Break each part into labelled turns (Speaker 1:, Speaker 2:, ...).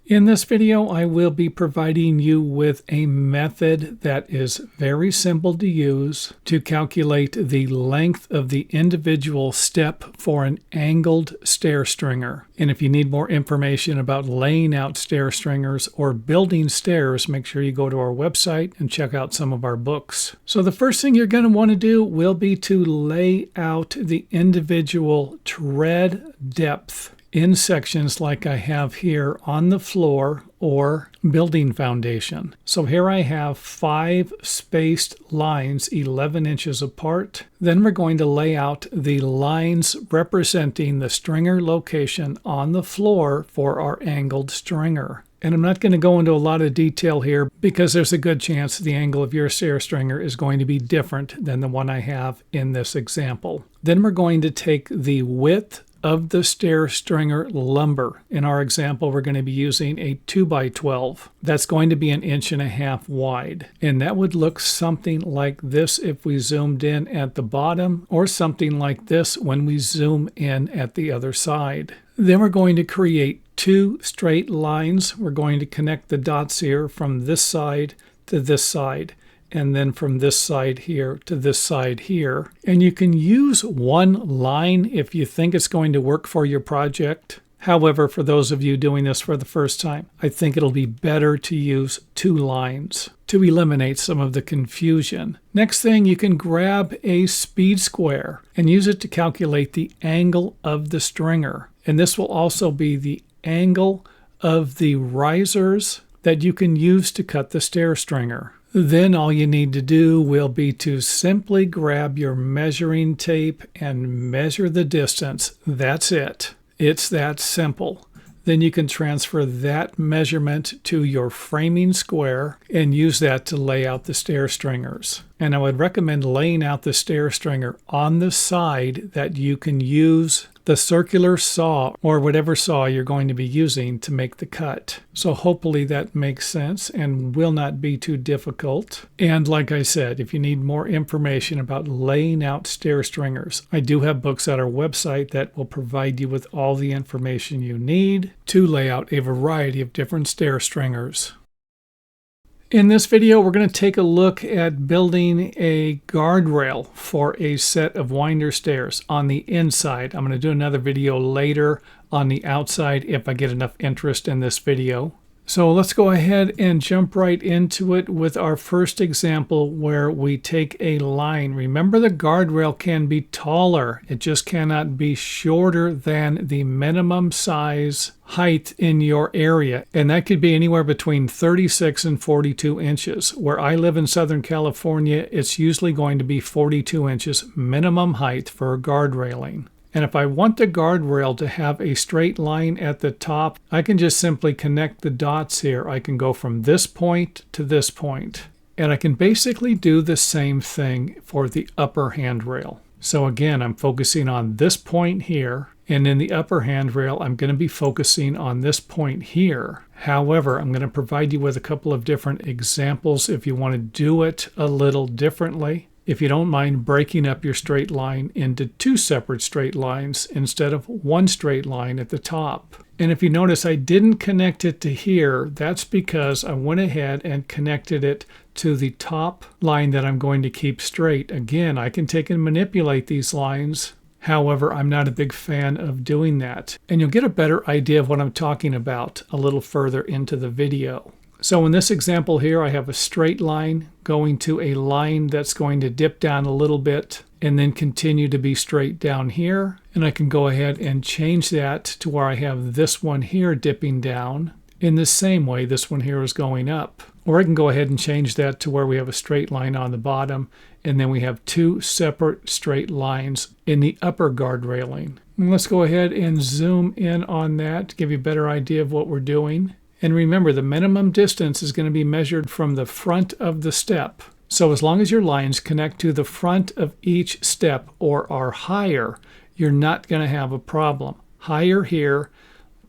Speaker 1: In this video, I will be providing you with a method that is very simple to use to calculate the length of the individual step for an angled stair stringer. And if you need more information about laying out stair stringers or building stairs, make sure you go to our website and check out some of our books. So the first thing you're going to want to do will be to lay out the individual tread depth in sections like I have here on the floor or building foundation. So here I have 5 spaced lines 11 inches apart. Then we're going to lay out the lines representing the stringer location on the floor for our angled stringer. And I'm not going to go into a lot of detail here because there's a good chance the angle of your stair stringer is going to be different than the one I have in this example. Then we're going to take the width of the stair stringer lumber. In our example, we're going to be using a 2x12. That's going to be 1.5 inches wide. And that would look something like this if we zoomed in at the bottom, or something like this when we zoom in at the other side. Then we're going to create 2 straight lines. We're going to connect the dots here from this side to this side, and then from this side here to this side here. And you can use one line if you think it's going to work for your project. However, for those of you doing this for the first time, I think it'll be better to use 2 lines to eliminate some of the confusion. Next thing, you can grab a speed square and use it to calculate the angle of the stringer. And this will also be the angle of the risers that you can use to cut the stair stringer. Then all you need to do will be to simply grab your measuring tape and measure the distance. That's it. It's that simple. Then you can transfer that measurement to your framing square and use that to lay out the stair stringers. And I would recommend laying out the stair stringer on the side that you can use the circular saw or whatever saw you're going to be using to make the cut. So hopefully that makes sense and will not be too difficult. And like I said, if you need more information about laying out stair stringers, I do have books at our website that will provide you with all the information you need to lay out a variety of different stair stringers. In this video, we're going to take a look at building a guardrail for a set of winder stairs on the inside. I'm going to do another video later on the outside if I get enough interest in this video. So let's go ahead and jump right into it with our first example where we take a line. Remember, the guardrail can be taller. It just cannot be shorter than the minimum size height in your area. And that could be anywhere between 36 and 42 inches. Where I live in Southern California, it's usually going to be 42 inches minimum height for guard railing. And if I want the guardrail to have a straight line at the top, I can just simply connect the dots here. I can go from this point to this point. And I can basically do the same thing for the upper handrail. So again, I'm focusing on this point here. And in the upper handrail, I'm going to be focusing on this point here. However, I'm going to provide you with a couple of different examples if you want to do it a little differently. If you don't mind breaking up your straight line into 2 separate straight lines instead of 1 straight line at the top. And if you notice I didn't connect it to here, that's because I went ahead and connected it to the top line that I'm going to keep straight. Again, I can take and manipulate these lines. However, I'm not a big fan of doing that. And you'll get a better idea of what I'm talking about a little further into the video. So in this example here, I have a straight line going to a line that's going to dip down a little bit and then continue to be straight down here. And I can go ahead and change that to where I have this one here dipping down. In the same way, this one here is going up. Or I can go ahead and change that to where we have a straight line on the bottom, and then we have 2 separate straight lines in the upper guard railing. And let's go ahead and zoom in on that to give you a better idea of what we're doing. And remember, the minimum distance is going to be measured from the front of the step. So as long as your lines connect to the front of each step or are higher, you're not going to have a problem. Higher here,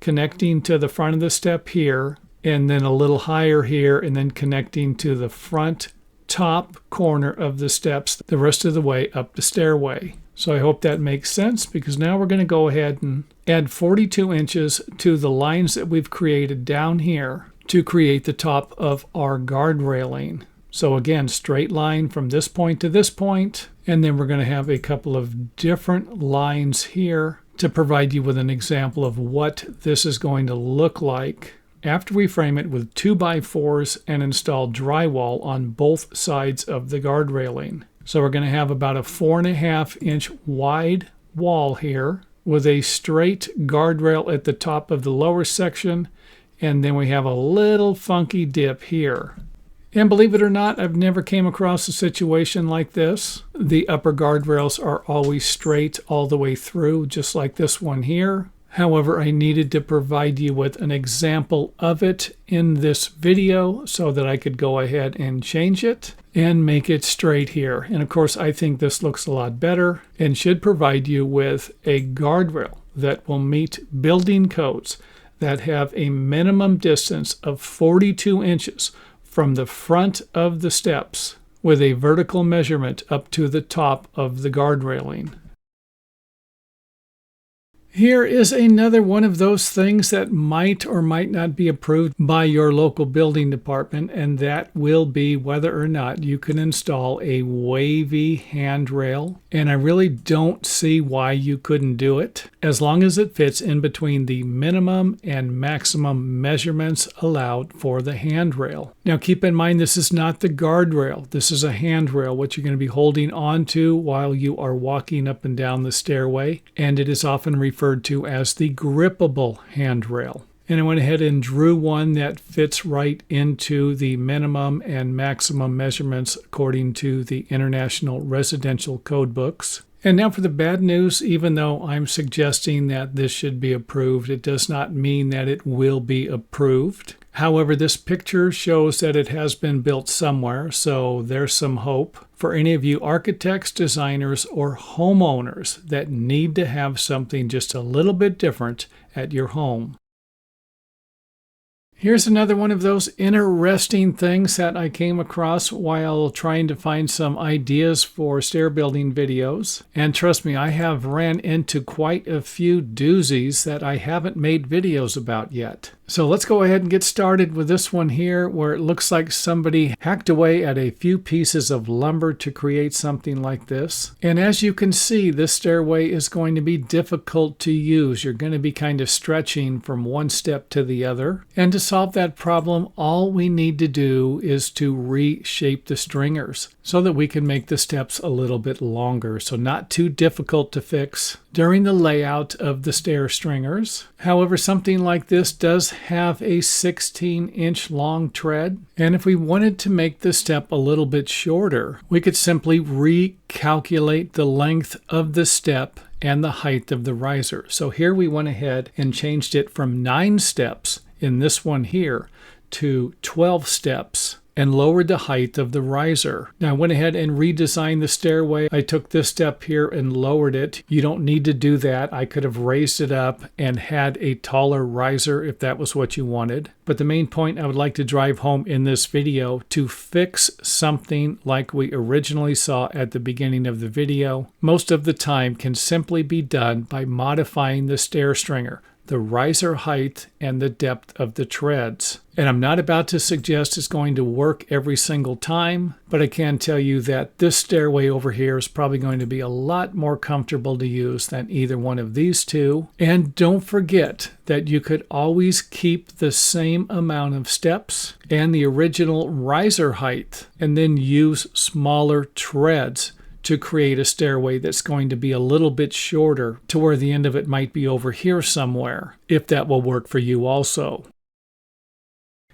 Speaker 1: connecting to the front of the step here, and then a little higher here, and then connecting to the front top corner of the steps the rest of the way up the stairway. So I hope that makes sense, because now we're going to go ahead and add 42 inches to the lines that we've created down here to create the top of our guard railing. So again, straight line from this point to this point, and then we're going to have a couple of different lines here to provide you with an example of what this is going to look like after we frame it with 2x4s and install drywall on both sides of the guard railing. So we're going to have about a 4.5-inch wide wall here with a straight guardrail at the top of the lower section, and then we have a little funky dip here. And believe it or not, I've never came across a situation like this. The upper guardrails are always straight all the way through, just like this one here. However, I needed to provide you with an example of it in this video so that I could go ahead and change it and make it straight here. And of course, I think this looks a lot better and should provide you with a guardrail that will meet building codes that have a minimum distance of 42 inches from the front of the steps with a vertical measurement up to the top of the guard railing. Here is another one of those things that might or might not be approved by your local building department, and that will be whether or not you can install a Wavy handrail. And I really don't see why you couldn't do it, as long as it fits in between the minimum and maximum measurements allowed for the handrail. Now keep in mind, this is not the guardrail. This is a handrail, what you're going to be holding onto while you are walking up and down the stairway, and it is often referred to as the grippable handrail. And I went ahead and drew one that fits right into the minimum and maximum measurements according to the International Residential Code books. And now for the bad news. Even though I'm suggesting that this should be approved, it does not mean that it will be approved. However, this picture shows that it has been built somewhere, so there's some hope for any of you architects, designers, or homeowners that need to have something just a little bit different at your home. Here's another one of those interesting things that I came across while trying to find some ideas for stair building videos. And trust me, I have ran into quite a few doozies that I haven't made videos about yet. So let's go ahead and get started with this one here, where it looks like somebody hacked away at a few pieces of lumber to create something like this. And as you can see, this stairway is going to be difficult to use. You're going to be kind of stretching from one step to the other. And to solve that problem, all we need to do is to reshape the stringers so that we can make the steps a little bit longer. So not too difficult to fix during the layout of the stair stringers. However, something like this does have a 16-inch long tread. And if we wanted to make the step a little bit shorter, we could simply recalculate the length of the step and the height of the riser. So here we went ahead and changed it from 9 steps in this one here to 12 steps and lowered the height of the riser. Now I went ahead and redesigned the stairway. I took this step here and lowered it. You don't need to do that. I could have raised it up and had a taller riser if that was what you wanted. But the main point I would like to drive home in this video, to fix something like we originally saw at the beginning of the video, most of the time can simply be done by modifying the stair stringer, the riser height, and the depth of the treads. And I'm not about to suggest it's going to work every single time, but I can tell you that this stairway over here is probably going to be a lot more comfortable to use than either one of these two. And don't forget that you could always keep the same amount of steps and the original riser height, and then use smaller treads to create a stairway that's going to be a little bit shorter, to where the end of it might be over here somewhere, if that will work for you also.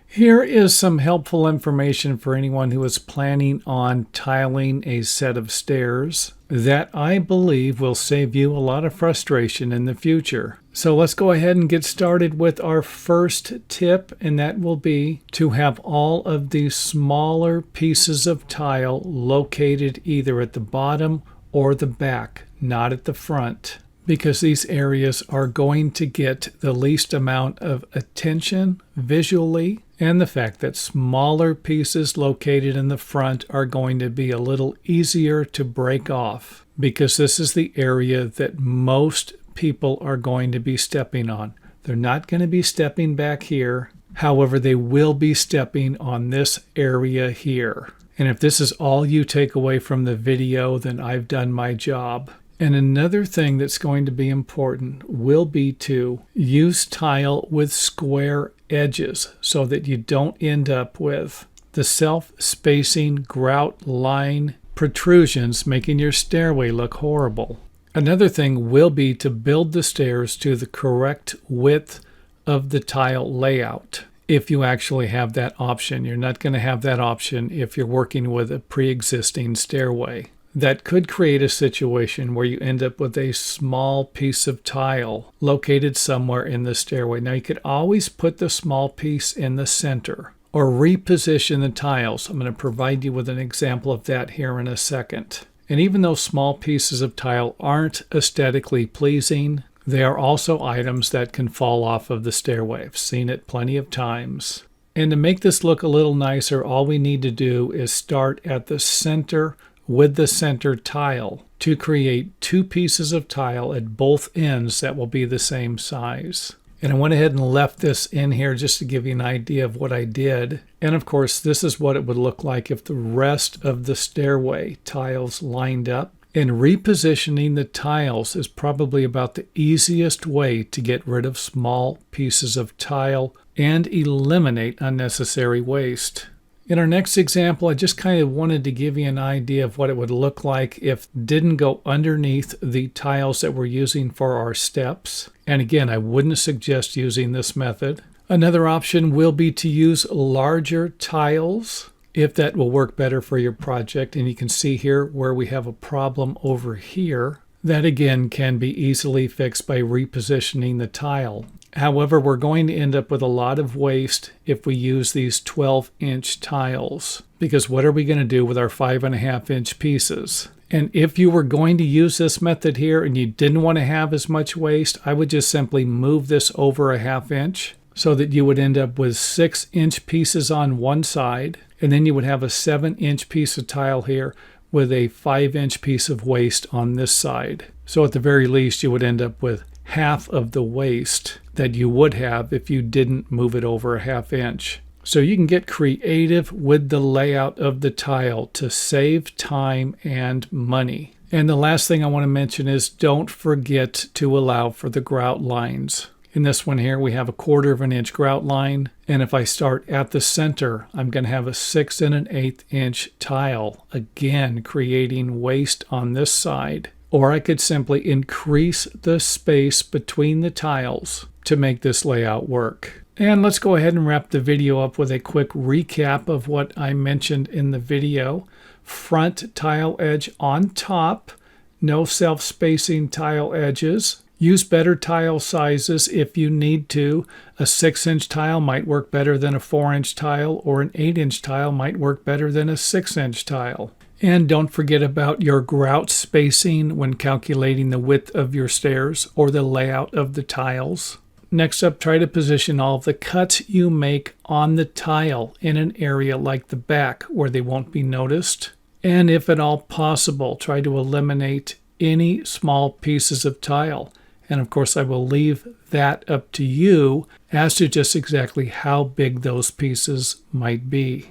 Speaker 1: Here is some helpful information for anyone who is planning on tiling a set of stairs that I believe will save you a lot of frustration in the future. So let's go ahead and get started with our first tip, and that will be to have all of these smaller pieces of tile located either at the bottom or the back, not at the front, because these areas are going to get the least amount of attention visually, and the fact that smaller pieces located in the front are going to be a little easier to break off because this is the area that most people are going to be stepping on. They're not going to be stepping back here. However, they will be stepping on this area here. And if this is all you take away from the video, then I've done my job. And another thing that's going to be important will be to use tile with square edges so that you don't end up with the self-spacing grout line protrusions making your stairway look horrible. Another thing will be to build the stairs to the correct width of the tile layout. If you actually have that option. You're not going to have that option if you're working with a pre-existing stairway. That could create a situation where you end up with a small piece of tile located somewhere in the stairway. Now you could always put the small piece in the center or reposition the tiles. I'm going to provide you with an example of that here in a second. And even though small pieces of tile aren't aesthetically pleasing, they are also items that can fall off of the stairway. I've seen it plenty of times. And to make this look a little nicer, all we need to do is start at the center with the center tile to create two pieces of tile at both ends that will be the same size. And I went ahead and left this in here just to give you an idea of what I did. And of course, this is what it would look like if the rest of the stairway tiles lined up. And repositioning the tiles is probably about the easiest way to get rid of small pieces of tile and eliminate unnecessary waste. In our next example, I just kind of wanted to give you an idea of what it would look like if it didn't go underneath the tiles that we're using for our steps. And again, I wouldn't suggest using this method. Another option will be to use larger tiles if that will work better for your project. And you can see here where we have a problem over here. That again can be easily fixed by repositioning the tile. However, we're going to end up with a lot of waste if we use these 12-inch tiles, because what are we going to do with our 5.5-inch pieces? And if you were going to use this method here and you didn't want to have as much waste, I would just simply move this over a 1/2 inch so that you would end up with 6-inch pieces on one side, and then you would have a 7-inch piece of tile here with a 5-inch piece of waste on this side. So at the very least, you would end up with half of the waste that you would have if you didn't move it over a 1/2 inch. So you can get creative with the layout of the tile to save time and money. And the last thing I want to mention is don't forget to allow for the grout lines. In this one here, we have a 1/4 inch grout line. And if I start at the center, I'm going to have a 6 1/8 inch tile, again creating waste on this side. Or I could simply increase the space between the tiles to make this layout work. And let's go ahead and wrap the video up with a quick recap of what I mentioned in the video. Front tile edge on top, no self-spacing tile edges. Use better tile sizes if you need to. A 6-inch tile might work better than a 4-inch tile, or an 8-inch tile might work better than a 6-inch tile. And don't forget about your grout spacing when calculating the width of your stairs or the layout of the tiles. Next up, try to position all of the cuts you make on the tile in an area like the back where they won't be noticed. And if at all possible, try to eliminate any small pieces of tile. And of course, I will leave that up to you as to just exactly how big those pieces might be.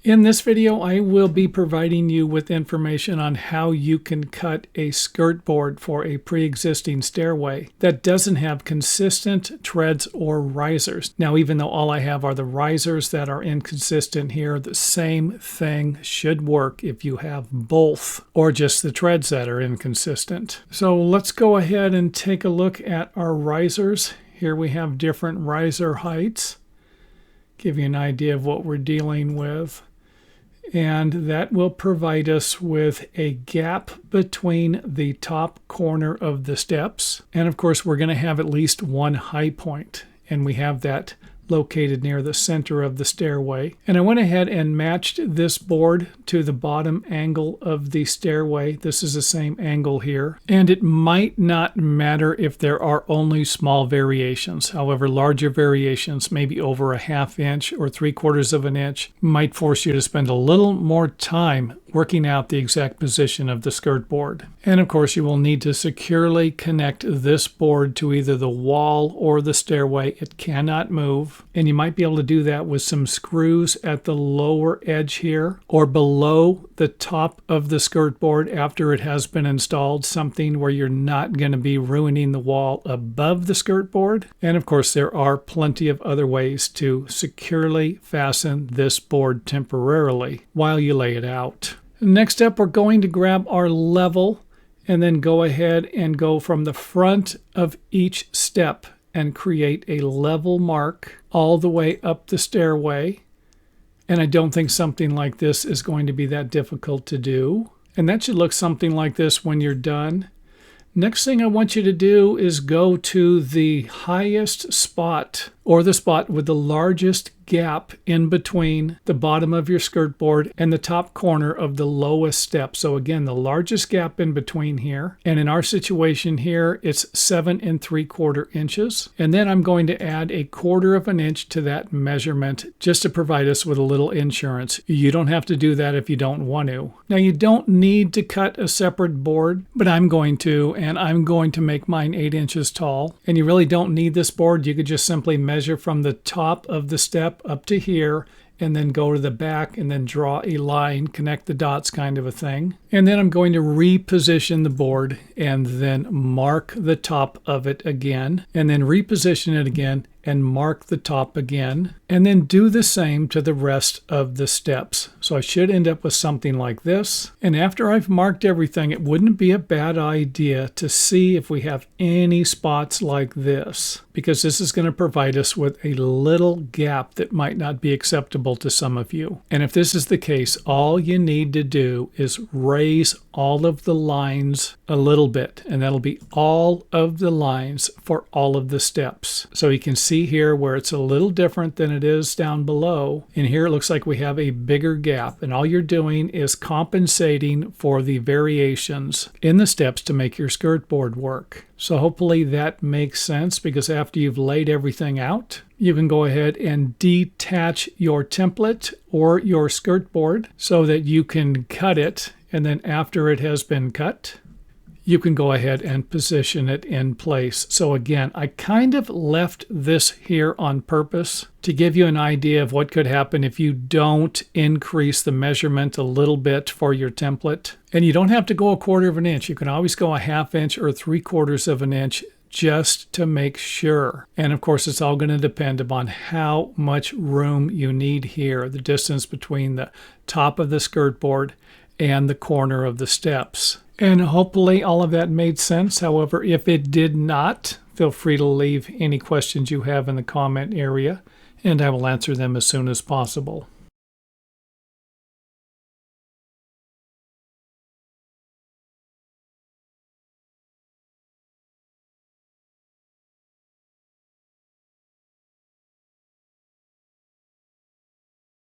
Speaker 1: In this video, I will be providing you with information on how you can cut a skirt board for a pre-existing stairway that doesn't have consistent treads or risers. Now, even though all I have are the risers that are inconsistent here, the same thing should work if you have both or just the treads that are inconsistent. So let's go ahead and take a look at our risers. Here we have different riser heights. Give you an idea of what we're dealing with. And that will provide us with a gap between the top corner of the steps. And of course, we're going to have at least one high point. And we have that located near the center of the stairway. And I went ahead and matched this board to the bottom angle of the stairway. This is the same angle here. And it might not matter if there are only small variations. However, larger variations, maybe over a 1/2 inch or 3/4 of an inch, might force you to spend a little more time working out the exact position of the skirt board. And of course, you will need to securely connect this board to either the wall or the stairway. It cannot move. And you might be able to do that with some screws at the lower edge here or below the top of the skirt board after it has been installed, something where you're not going to be ruining the wall above the skirt board. And of course, there are plenty of other ways to securely fasten this board temporarily while you lay it out. Next up, we're going to grab our level and then go ahead and go from the front of each step and create a level mark all the way up the stairway. And I don't think something like this is going to be that difficult to do. And that should look something like this when you're done. Next thing I want you to do is go to the highest spot, or the spot with the largest gap in between the bottom of your skirt board and the top corner of the lowest step. So again, the largest gap in between here. And in our situation here, it's 7 3/4 inches. And then I'm going to add 1/4 of an inch to that measurement just to provide us with a little insurance. You don't have to do that if you don't want to. Now, you don't need to cut a separate board, but I'm going to, and I'm going to make mine 8 inches tall. And you really don't need this board. You could just simply measure from the top of the step up to here and then go to the back and then draw a line, connect the dots kind of a thing. And then I'm going to reposition the board and then mark the top of it again and then reposition it again and mark the top again, and then do the same to the rest of the steps. So I should end up with something like this. And after I've marked everything, it wouldn't be a bad idea to see if we have any spots like this, because this is going to provide us with a little gap that might not be acceptable to some of you. And if this is the case, all you need to do is raise all of the lines a little bit, and that'll be all of the lines for all of the steps. So you can see here where it's a little different than it is down below. And here it looks like we have a bigger gap, and all you're doing is compensating for the variations in the steps to make your skirt board work. So hopefully that makes sense, because after you've laid everything out, you can go ahead and detach your template or your skirt board so that you can cut it. And then after it has been cut, you can go ahead and position it in place. So again, I kind of left this here on purpose to give you an idea of what could happen if you don't increase the measurement a little bit for your template. And you don't have to go 1/4 of an inch. You can always go 1/2 inch or 3/4 of an inch just to make sure. And of course, it's all going to depend upon how much room you need here, the distance between the top of the skirt board and the corner of the steps. And hopefully all of that made sense. However, if it did not, feel free to leave any questions you have in the comment area, and I will answer them as soon as possible.